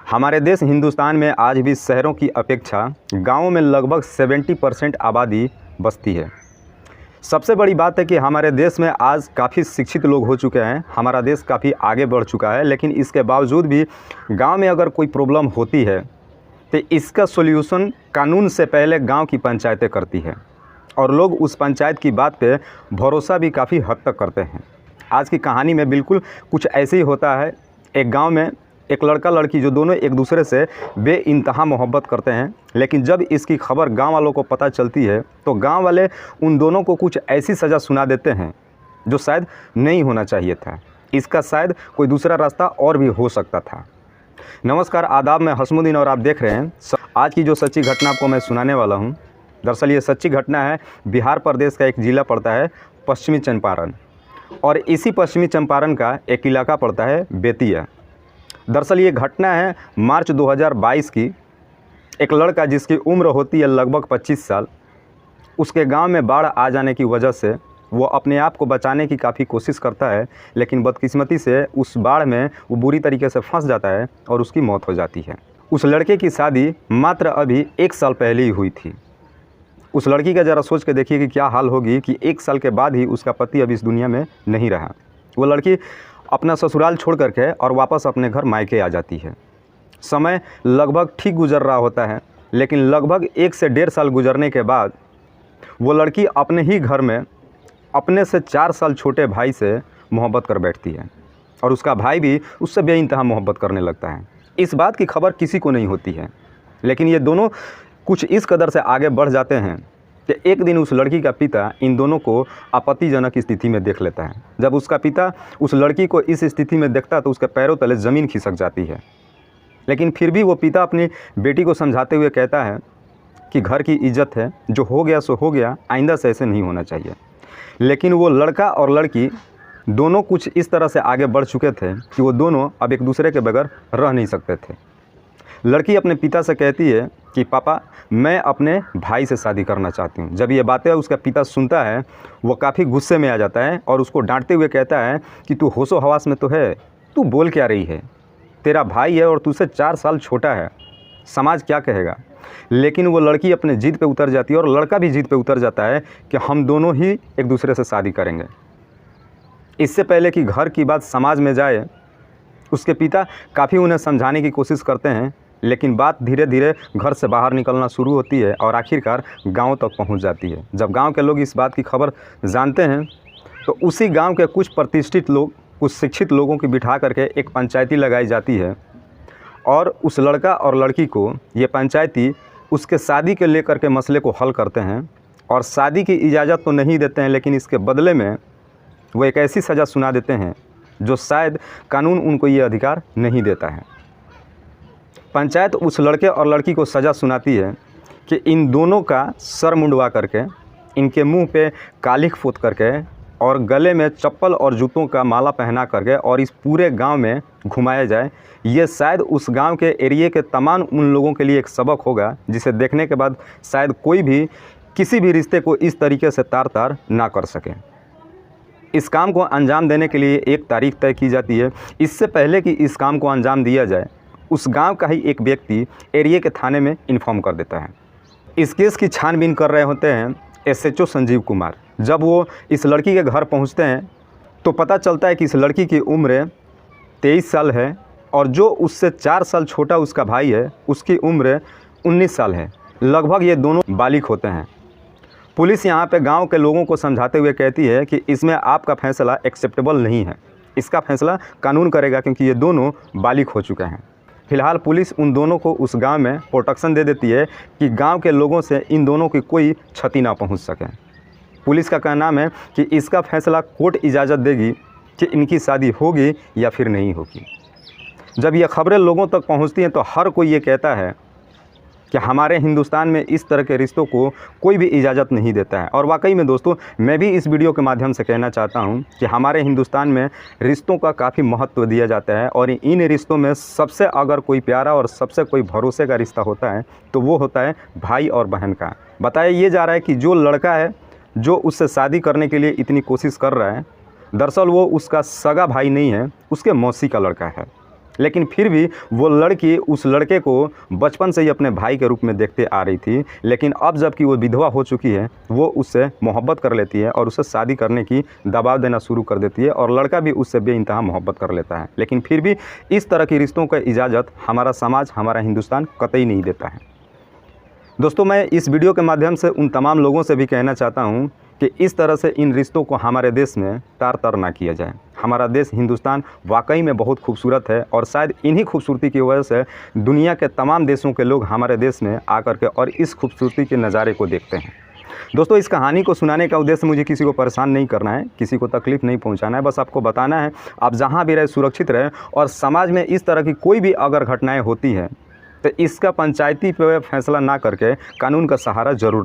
हमारे देश हिंदुस्तान में आज भी शहरों की अपेक्षा गांवों में लगभग 70% आबादी बसती है। सबसे बड़ी बात है कि हमारे देश में आज काफ़ी शिक्षित लोग हो चुके हैं, हमारा देश काफ़ी आगे बढ़ चुका है, लेकिन इसके बावजूद भी गांव में अगर कोई प्रॉब्लम होती है तो इसका सॉल्यूशन कानून से पहले गांव की पंचायतें करती है और लोग उस पंचायत की बात पे भरोसा भी काफ़ी हद तक करते हैं। आज की कहानी में बिल्कुल कुछ ऐसे ही होता है। एक गांव में एक लड़का लड़की जो दोनों एक दूसरे से बेइंतहा मोहब्बत करते हैं, लेकिन जब इसकी खबर गांव वालों को पता चलती है तो गांव वाले उन दोनों को कुछ ऐसी सज़ा सुना देते हैं जो शायद नहीं होना चाहिए था। इसका शायद कोई दूसरा रास्ता और भी हो सकता था। नमस्कार, आदाब, मैं हसमुद्दीन और आप देख रहे हैं आज की जो सच्ची घटना आपको मैं सुनाने वाला हूँ। दरअसल ये सच्ची घटना है, बिहार प्रदेश का एक ज़िला पड़ता है पश्चिमी चंपारण, और इसी पश्चिमी चंपारण का एक इलाका पड़ता है बेतिया। दरअसल ये घटना है मार्च 2022 की। एक लड़का जिसकी उम्र होती है लगभग 25 साल, उसके गांव में बाढ़ आ जाने की वजह से वो अपने आप को बचाने की काफ़ी कोशिश करता है, लेकिन बदकिस्मती से उस बाढ़ में वो बुरी तरीके से फंस जाता है और उसकी मौत हो जाती है। उस लड़के की शादी मात्र अभी 1 साल पहले ही हुई थी। उस लड़की का ज़रा सोच के देखिए कि क्या हाल होगी कि 1 साल के बाद ही उसका पति अब इस दुनिया में नहीं रहा। वो लड़की अपना ससुराल छोड़ करके और वापस अपने घर मायके आ जाती है। समय लगभग ठीक गुजर रहा होता है, लेकिन लगभग 1 से 1.5 साल गुजरने के बाद वो लड़की अपने ही घर में अपने से 4 साल छोटे भाई से मोहब्बत कर बैठती है और उसका भाई भी उससे बेइंतहा मोहब्बत करने लगता है। इस बात की खबर किसी को नहीं होती है, लेकिन ये दोनों कुछ इस कदर से आगे बढ़ जाते हैं कि एक दिन उस लड़की का पिता इन दोनों को आपत्तिजनक स्थिति में देख लेता है। जब उसका पिता उस लड़की को इस स्थिति में देखता है तो उसके पैरों तले ज़मीन खिसक जाती है, लेकिन फिर भी वो पिता अपनी बेटी को समझाते हुए कहता है कि घर की इज्जत है, जो हो गया सो हो गया, आइंदा से ऐसे नहीं होना चाहिए। लेकिन वो लड़का और लड़की दोनों कुछ इस तरह से आगे बढ़ चुके थे कि वो दोनों अब एक दूसरे के बगैर रह नहीं सकते थे। लड़की अपने पिता से कहती है कि पापा, मैं अपने भाई से शादी करना चाहती हूँ। जब ये बातें उसका पिता सुनता है वो काफ़ी गुस्से में आ जाता है और उसको डांटते हुए कहता है कि तू होशो हवास में तो है, तू बोल क्या रही है, तेरा भाई है और तुझसे 4 साल छोटा है, समाज क्या कहेगा। लेकिन वो लड़की अपने जिद पे उतर जाती है और लड़का भी जिद पे उतर जाता है कि हम दोनों ही एक दूसरे से शादी करेंगे। इससे पहले कि घर की बात समाज में जाए, उसके पिता काफ़ी उन्हें समझाने की कोशिश करते हैं, लेकिन बात धीरे धीरे घर से बाहर निकलना शुरू होती है और आखिरकार गांव तक पहुंच जाती है। जब गांव के लोग इस बात की खबर जानते हैं तो उसी गांव के कुछ प्रतिष्ठित लोग, कुछ शिक्षित लोगों की बिठा करके एक पंचायती लगाई जाती है और उस लड़का और लड़की को ये पंचायती उसके शादी के लेकर के मसले को हल करते हैं और शादी की इजाज़त तो नहीं देते हैं, लेकिन इसके बदले में वो एक ऐसी सज़ा सुना देते हैं जो शायद कानून उनको ये अधिकार नहीं देता है। पंचायत उस लड़के और लड़की को सज़ा सुनाती है कि इन दोनों का सर मुंडवा करके, इनके मुंह पे कालिख पोत करके और गले में चप्पल और जूतों का माला पहना करके और इस पूरे गांव में घुमाया जाए। ये शायद उस गांव के एरिए के तमाम उन लोगों के लिए एक सबक होगा जिसे देखने के बाद शायद कोई भी किसी भी रिश्ते को इस तरीके से तार तार ना कर सके। इस काम को अंजाम देने के लिए एक तारीख तय की जाती है। इससे पहले कि इस काम को अंजाम दिया जाए, उस गांव का ही एक व्यक्ति एरिया के थाने में इन्फॉर्म कर देता है। इस केस की छानबीन कर रहे होते हैं SHO संजीव कुमार। जब वो इस लड़की के घर पहुंचते हैं तो पता चलता है कि इस लड़की की उम्र 23 साल है और जो उससे 4 साल छोटा उसका भाई है उसकी उम्र 19 साल है। लगभग ये दोनों बालिग होते हैं। पुलिस यहाँ पे गांव के लोगों को समझाते हुए कहती है कि इसमें आपका फैसला एक्सेप्टेबल नहीं है, इसका फैसला कानून करेगा क्योंकि ये दोनों बालिग हो चुके हैं। फिलहाल पुलिस उन दोनों को उस गांव में प्रोटेक्शन दे देती है कि गांव के लोगों से इन दोनों की कोई क्षति ना पहुंच सके। पुलिस का कहना है कि इसका फैसला कोर्ट इजाज़त देगी कि इनकी शादी होगी या फिर नहीं होगी। जब ये खबरें लोगों तक पहुंचती हैं तो हर कोई ये कहता है कि हमारे हिंदुस्तान में इस तरह के रिश्तों को कोई भी इजाज़त नहीं देता है। और वाकई में दोस्तों, मैं भी इस वीडियो के माध्यम से कहना चाहता हूं कि हमारे हिंदुस्तान में रिश्तों का काफ़ी महत्व दिया जाता है और इन रिश्तों में सबसे अगर कोई प्यारा और सबसे कोई भरोसे का रिश्ता होता है तो वो होता है भाई और बहन का। बताया ये जा रहा है कि जो लड़का है जो उससे शादी करने के लिए इतनी कोशिश कर रहा है, दरअसल वो उसका सगा भाई नहीं है, उसके मौसी का लड़का है। लेकिन फिर भी वो लड़की उस लड़के को बचपन से ही अपने भाई के रूप में देखते आ रही थी। लेकिन अब जबकि वो विधवा हो चुकी है, वो उससे मोहब्बत कर लेती है और उसे शादी करने की दबाव देना शुरू कर देती है और लड़का भी उससे बेइंतहा मोहब्बत कर लेता है। लेकिन फिर भी इस तरह की रिश्तों का इजाज़त हमारा समाज, हमारा हिंदुस्तान कतई नहीं देता है। दोस्तों, मैं इस वीडियो के माध्यम से उन तमाम लोगों से भी कहना चाहता हूं कि इस तरह से इन रिश्तों को हमारे देश में तार-तर ना किया जाए। हमारा देश हिंदुस्तान वाकई में बहुत खूबसूरत है और शायद इन्हीं खूबसूरती की वजह से दुनिया के तमाम देशों के लोग हमारे देश में आकर के और इस खूबसूरती के नज़ारे को देखते हैं। दोस्तों, इस कहानी को सुनाने का उद्देश्य मुझे किसी को परेशान नहीं करना है, किसी को तकलीफ़ नहीं पहुंचाना है। बस आपको बताना है आप जहां भी रहे सुरक्षित रहें और समाज में इस तरह की कोई भी अगर घटनाएँ होती हैं तो इसका पंचायती पे फैसला ना करके कानून का सहारा ज़रूर